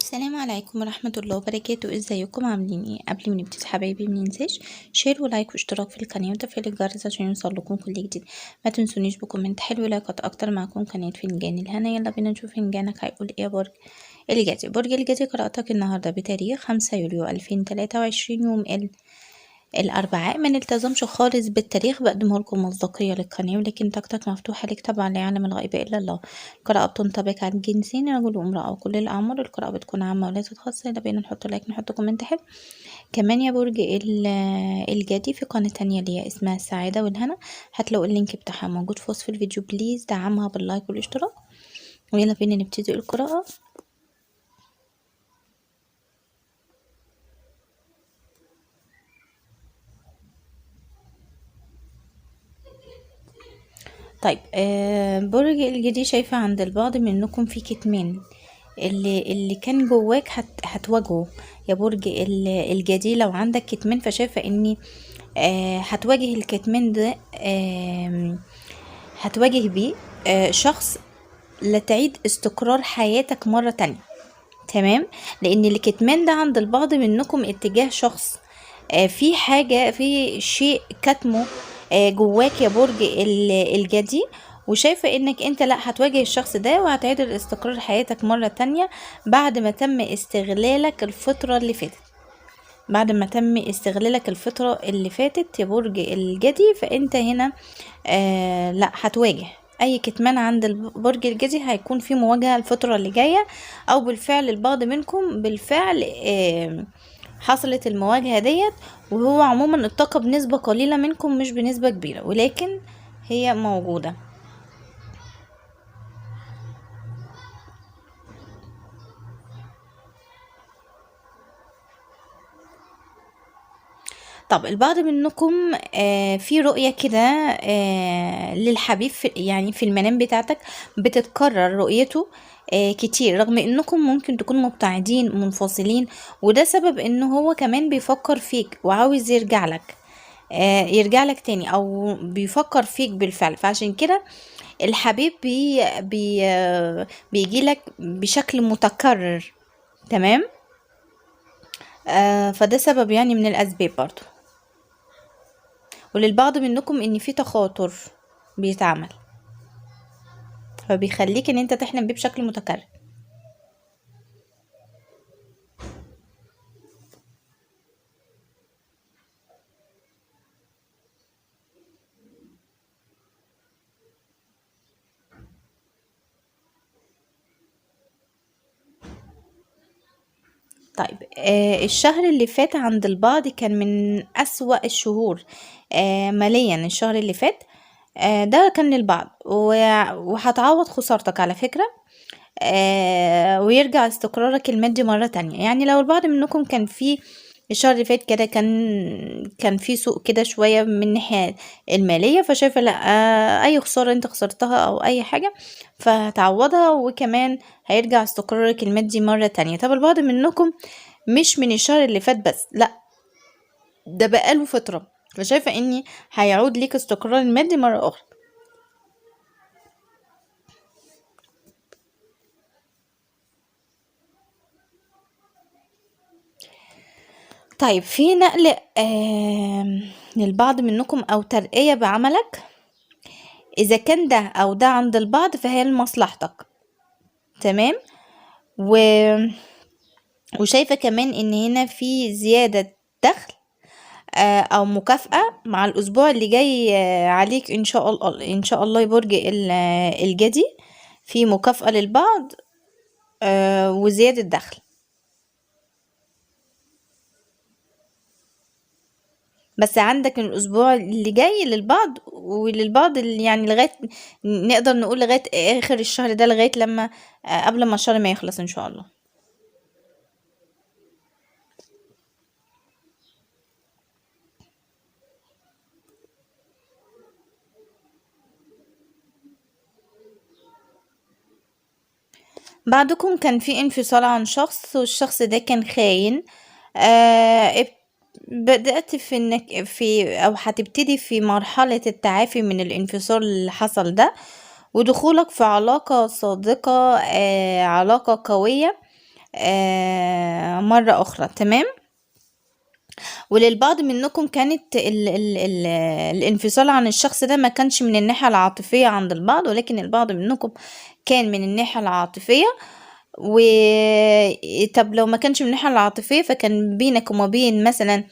السلام عليكم ورحمة الله وبركاته. ازيكم عاملين ايه؟ قبل ما نبتدي حبايبي مننساش شير ولايك واشتراك في القناة وتفعيل الجرس عشان يوصلكم كل جديد. ما تنسونيش بكومنت حلو لايكات اكتر. معكم قناة فنجان الهنا. يلا بينا نشوف فنجانك هيقول ايه يا برج الجدي. برج الجدي قراءتك النهاردة بتاريخ 5 يوليو 2023 يوم الأربعاء. ما نلتزمش خالص بالتاريخ، بقدمه لكم مصداقية للقناة، ولكن طاقتك مفتوحة لك طبعا، لا يعلم الغيب إلا الله. القراءة بتنطبق على الجنسين رجل وامرأة وكل الأعمار. القراءة بتكون عامة وليست خاصة. يلا بينا نحط لايك نحط كومنت حلو. كمان يا برج الجدي في قناة تانية اللي هي اسمها السعادة والهنا، هتلاقوا اللينك بتاعها موجود في وصف الفيديو. بليز دعمها باللايك والاشتراك. ويلا بينا نبتدي القراءة. طيب برج الجدي، شايفة عند البعض منكم في كتمان اللي كان جواك هتواجهه يا برج الجدي. لو عندك كتمان فشايفة اني هتواجه الكتمان ده، هتواجه بيه شخص لتعيد استقرار حياتك مرة تانية. تمام، لان الكتمان ده عند البعض منكم اتجاه شخص، في حاجة في شيء كتمه جواك يا برج الجدي. وشايفة انك انت لا هتواجه الشخص ده وهتعيد الاستقرار حياتك مرة تانية بعد ما تم استغلالك الفترة اللي فاتت. بعد ما تم استغلالك الفترة اللي فاتت يا برج الجدي، فانت هنا لا هتواجه اي كتمان عند برج الجدي. هيكون في مواجهة الفترة اللي جاية، او بالفعل البعض منكم بالفعل حصلت المواجهة ديت. وهو عموما الطاقة بنسبة قليلة منكم مش بنسبة كبيرة، ولكن هي موجودة. طب البعض منكم في رؤية كده للحبيب يعني في المنام بتاعتك بتتكرر رؤيته كتير، رغم انكم ممكن تكونوا مبتعدين منفصلين، وده سبب انه هو كمان بيفكر فيك وعاوز يرجع لك، يرجع لك تاني، او بيفكر فيك بالفعل. فعشان كده الحبيب بيجي لك بشكل متكرر. تمام، فده سبب يعني من الاسباب برضو. وللبعض منكم ان في تخاطر بيتعمل، فبيخليك ان انت تحلم بيه بشكل متكرر. طيب الشهر اللي فات عند البعض كان من أسوأ الشهور ماليا. الشهر اللي فات ده كان للبعض، وهتعوض خسارتك على فكرة، ويرجع استقرارك المادي مرة تانية. يعني لو البعض منكم كان في الشهر اللي فات كده كان في سوء كده شوية من الناحية المالية، فشايفة لا اي خسارة انت خسرتها او اي حاجة فهتعوضها، وكمان هيرجع استقرارك المادي مرة تانية. طب البعض منكم مش من الشهر اللي فات بس، لا ده بقاله فترة، فشايفة اني هيعود ليك استقرار المادي مرة اخرى. طيب في نقل للبعض منكم او ترقية بعملك، اذا كان ده او ده عند البعض فهي لمصلحتك. تمام، و... وشايفة كمان ان هنا في زيادة دخل او مكافأة مع الاسبوع اللي جاي عليك ان شاء الله. ان شاء الله يا برج الجدي في مكافأة للبعض وزيادة دخل. بس عندك الاسبوع اللي جاي للبعض، وللبعض اللي يعني لغايه نقدر نقول لغايه اخر الشهر ده، لغايه لما قبل ما الشهر ما يخلص ان شاء الله. بعدكم كان في انفصال عن شخص، والشخص ده كان خاين. بدأت في انك او هتبتدي في مرحلة التعافي من الانفصال اللي حصل ده، ودخولك في علاقة صادقة، علاقة قوية مرة اخرى. تمام. وللبعض منكم كانت الانفصال عن الشخص ده ما كانش من الناحية العاطفية عند البعض، ولكن البعض منكم كان من الناحية العاطفية. و طب لو ما كانش من الناحية العاطفية، فكان بينك وما بين مثلا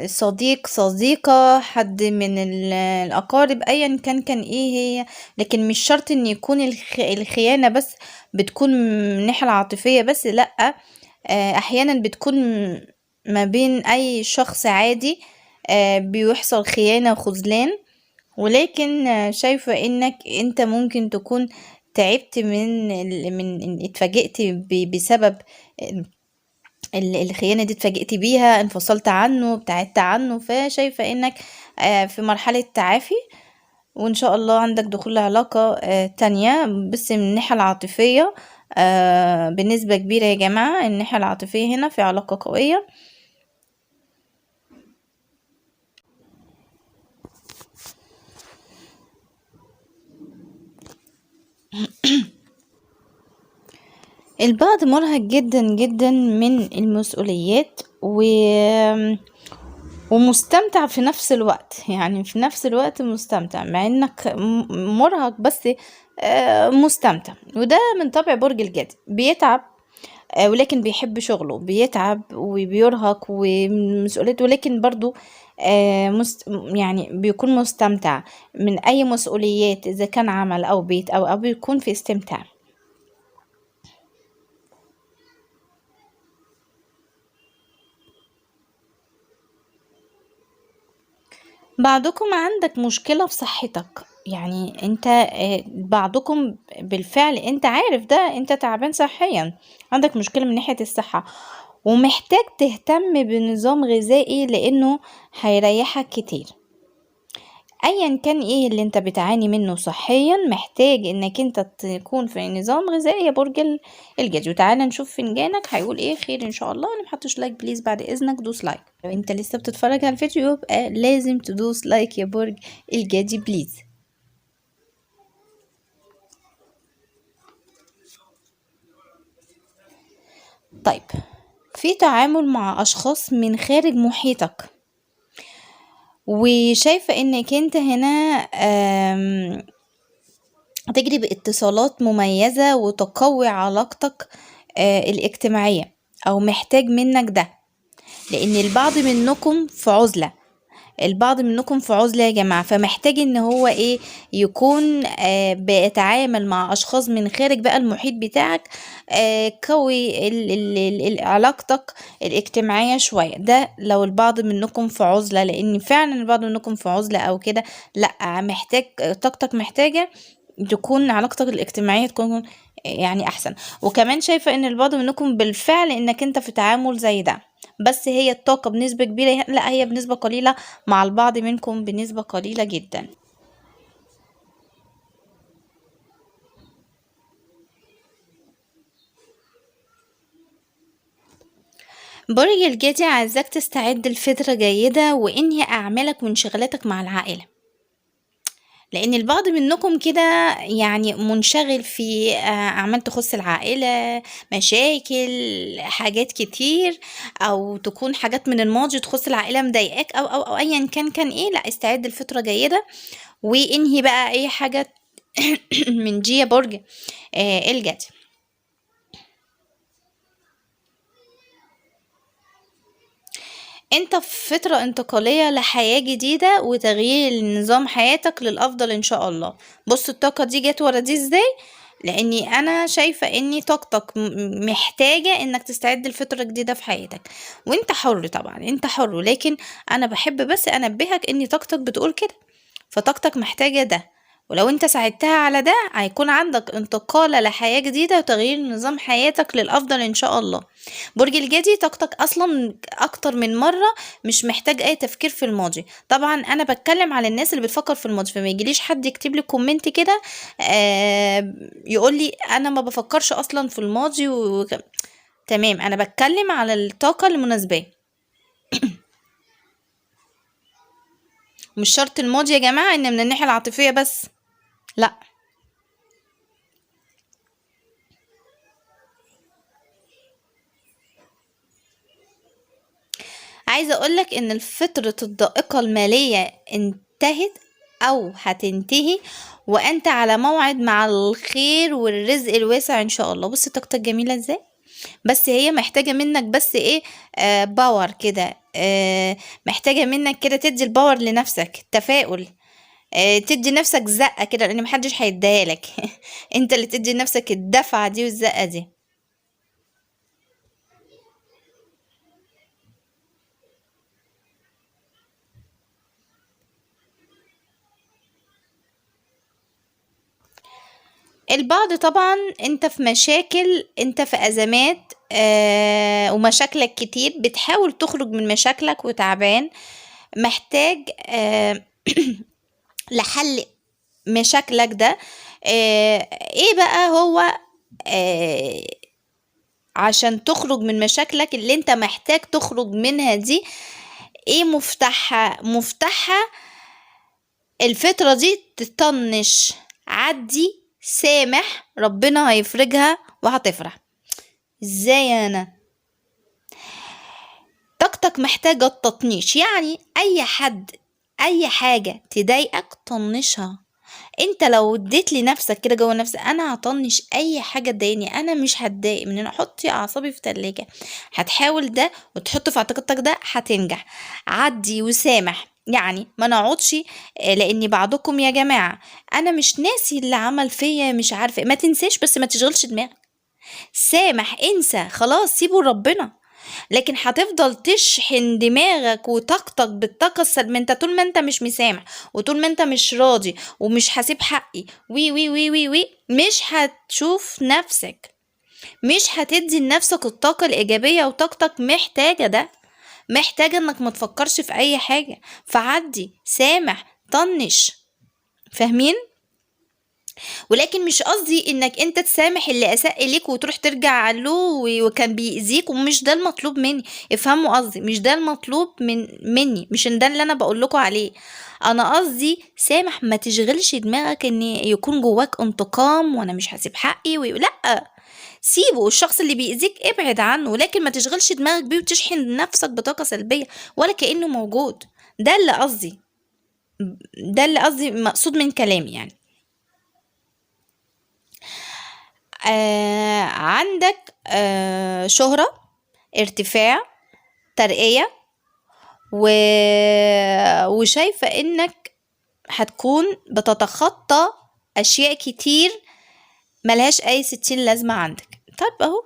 صديق، صديقة، حد من الأقارب، أيا كان ايه هي. لكن مش شرط ان يكون الخيانة بس بتكون من الناحية العاطفية بس، لأ. أحيانا بتكون ما بين أي شخص عادي، بيحصل خيانة وخذلان. ولكن شايفة انك انت ممكن تكون تعبت من اتفاجئت بسبب الخيانة دي، اتفاجئت بيها، انفصلت عنه، ابتعدت عنه. فشايفة انك في مرحلة تعافي، وان شاء الله عندك دخول علاقة تانية. بس من الناحية العاطفية بنسبة كبيرة يا جماعة، الناحية العاطفية هنا في علاقة قوية. البعض مرهق جدا جدا من المسؤوليات ومستمتع في نفس الوقت. يعني في نفس الوقت مستمتع مع انك مرهق، بس مستمتع. وده من طبع برج الجدي، بيتعب ولكن بيحب شغله، بيتعب وبيرهق ومسؤوليته، ولكن برضو يعني بيكون مستمتع من اي مسؤوليات، اذا كان عمل او بيت او بيكون في استمتاع. بعضكم عندك مشكلة في صحتك. يعني انت بعضكم بالفعل انت عارف ده، انت تعبان صحيا، عندك مشكلة من ناحية الصحة، ومحتاج تهتم بنظام غذائي لانه هيريحك كتير. ايا كان ايه اللي انت بتعاني منه صحيا، محتاج انك انت تكون في نظام غذائي يا برج الجدي. وتعالى نشوف فنجانك هيقول ايه. خير ان شاء الله. اللي محطش لايك بليز بعد اذنك دوس لايك. لو انت لسه بتتفرج على الفيديو يبقى لازم تدوس لايك يا برج الجدي بليز. طيب، في تعامل مع اشخاص من خارج محيطك، وشايفة انك انت هنا هتجري باتصالات مميزة وتقوي علاقتك الاجتماعية، او محتاج منك ده. لان البعض منكم في عزلة، البعض منكم في عزلة يا جماعة، فمحتاج ان هو ايه، يكون بيتعامل مع اشخاص من خارج بقى المحيط بتاعك، قوي علاقتك الاجتماعية شوية. ده لو البعض منكم في عزلة، لان فعلا البعض منكم في عزلة او كده، لا، محتاج طاقتك محتاجة تكون علاقتك الاجتماعية تكون يعني احسن. وكمان شايفة ان البعض منكم بالفعل انك انت في تعامل زي ده، بس هي الطاقة بنسبة كبيرة، لا هي بنسبة قليلة مع البعض منكم، بنسبة قليلة جدا. برج الجدي عايزاك تستعد لفترة جيدة وانهي اعمالك وانشغالاتك مع العائلة، لان البعض منكم كده يعني منشغل في اعمال تخص العائلة، مشاكل، حاجات كتير، او تكون حاجات من الماضي تخص العائلة مضايقاك او ايا كان ايه. لا، استعد لفترة جيدة وانهي بقى اي حاجة من دي يا برج الجدي. انت في فترة انتقالية لحياة جديدة وتغيير نظام حياتك للأفضل ان شاء الله. بص الطاقة دي جت ورا دي ازاي، لاني انا شايفة اني طاقتك محتاجة انك تستعد لفترة جديدة في حياتك. وانت حر طبعا، انت حر، لكن انا بحب بس انبهك ان طاقتك بتقول كده، فطاقتك محتاجة ده. ولو انت ساعدتها على ده هيكون عندك انتقالة لحياة جديدة وتغيير نظام حياتك للأفضل إن شاء الله. برج الجدي طاقتك أصلا أكتر من مرة مش محتاج أي تفكير في الماضي. طبعا أنا بتكلم على الناس اللي بتفكر في الماضي، فما يجيليش حد يكتب لي كومنت كده يقول لي أنا ما بفكرش أصلا في الماضي تمام، أنا بتكلم على الطاقة المناسبة، مش شرط الماضي يا جماعة إن من الناحية العاطفية بس، لا. عايزة اقولك ان الفترة الضائقة المالية انتهت او هتنتهي، وانت على موعد مع الخير والرزق الواسع ان شاء الله. بصي طاقتك جميلة ازاي، بس هي محتاجة منك بس ايه، باور كده، محتاجة منك كده تدي الباور لنفسك، تفاؤل، تدي نفسك زقة كده، لان محدش هيديها لك انت اللي تدي نفسك الدفعة دي والزقة دي. البعض طبعا انت في مشاكل، انت في ازمات، ومشاكلك كتير، بتحاول تخرج من مشاكلك وتعبان، محتاج لحل مشاكلك ده. ايه بقى هو؟ آه عشان تخرج من مشاكلك اللي انت محتاج تخرج منها دي، ايه مفتاحها الفترة دي؟ تطنش، عدي، سامح، ربنا هيفرجها وهتفرح. ازاي انا؟ طاقتك محتاجة التطنيش، يعني اي حد، اي حاجة تضايقك طنشها. انت لو اديت لنفسك كده جوه نفسك، انا هطنش اي حاجه تضايقني، انا مش هتضايق من هنا، حطي اعصابي في تلاجة، هتحاول ده وتحط في اعتقادك ده هتنجح. عدي وسامح، يعني ما نقعدش، لاني بعضكم يا جماعه، انا مش ناسي اللي عمل فيا، مش عارفه، ما تنساش بس ما تشغلش دماغك، سامح، انسى، خلاص سيبه ربنا. لكن هتفضل تشحن دماغك وطاقتك بالطاقة السلبية، انت طول ما انت مش مسامح، وطول ما انت مش راضي ومش هسيب حقي وي وي وي وي وي، مش هتشوف نفسك، مش هتدي لنفسك الطاقة الإيجابية، وطاقتك محتاجة ده، محتاجة انك ما تفكرش في اي حاجة. فعدي، سامح، طنش، فاهمين؟ ولكن مش قصدي انك انت تسامح اللي اساء اليك وتروح ترجع له وكان بيأذيك، ومش ده المطلوب مني، افهموا قصدي، مش ده المطلوب مني، مش ده اللي انا بقول لكم عليه. انا قصدي سامح، ما تشغلش دماغك ان يكون جواك انتقام وانا مش هسيب حقي لا، سيبه، الشخص اللي بيأذيك ابعد عنه، لكن ما تشغلش دماغك بيه وتشحن نفسك بطاقة سلبية ولا كأنه موجود. ده اللي قصدي، ده اللي قصدي مقصود من كلامي يعني. عندك شهرة، ارتفاع، ترقية، و... وشايفة انك هتكون بتتخطى اشياء كتير ملهاش اي 60 لازمة عندك. طب اهو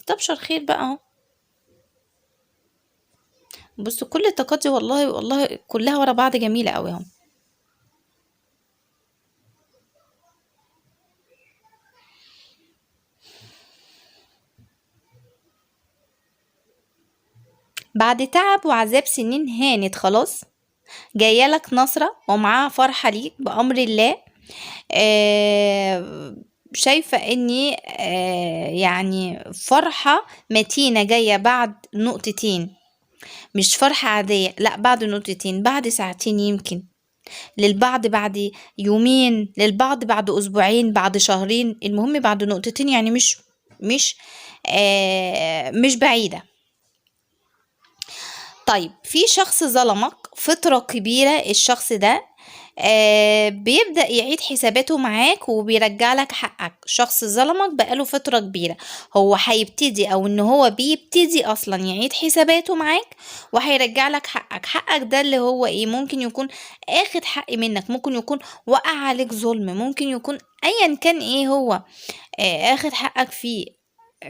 تبشر خير بقى اهو. بصوا كل الطاقات دي والله كلها ورا بعض جميلة قوي اهو. بعد تعب وعذاب سنين هانت خلاص، جايلك نصرة ومعاها فرحة ليك بأمر الله. شايفة اني يعني فرحة متينة جاية بعد نقطتين، مش فرحة عادية، لا، بعد نقطتين، بعد ساعتين يمكن، للبعض بعد يومين، للبعض بعد اسبوعين، بعد شهرين، المهم بعد نقطتين، يعني مش مش بعيدة. طيب في شخص ظلمك فترة كبيرة، الشخص ده بيبدأ يعيد حساباته معاك وبيرجع لك حقك. شخص ظلمك بقاله فترة كبيرة، هو هيبتدي او ان هو بيبتدي اصلا يعيد حساباته معاك وهيرجع لك حقك ده اللي هو ايه؟ ممكن يكون اخد حق منك، ممكن يكون وقع عليك ظلم، ممكن يكون ايا كان ايه هو اخد حقك فيه،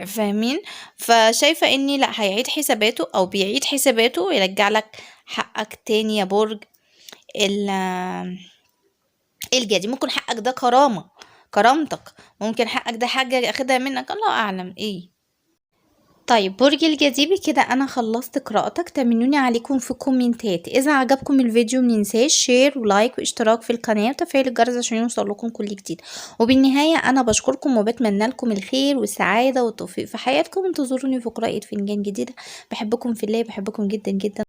فاهمين؟ فشايفة اني لا، هيعيد حساباته او بيعيد حساباته ويرجع لك حقك تاني يا برج الجدي. ممكن حقك ده كرامتك، ممكن حقك ده حاجة اخدها منك، الله اعلم ايه. طيب برج الجديبي، كده انا خلصت قراءتك. تمنوني عليكم في كومنتات، اذا عجبكم الفيديو مننساش شير ولايك واشتراك في القناة وتفعيل الجرس عشان يوصل لكم كل جديد. وبالنهاية انا بشكركم وبتمنى لكم الخير والسعادة والتوفيق في حياتكم. انتظروني في قراءة فنجان جديدة. بحبكم في الله، بحبكم جدا جدا.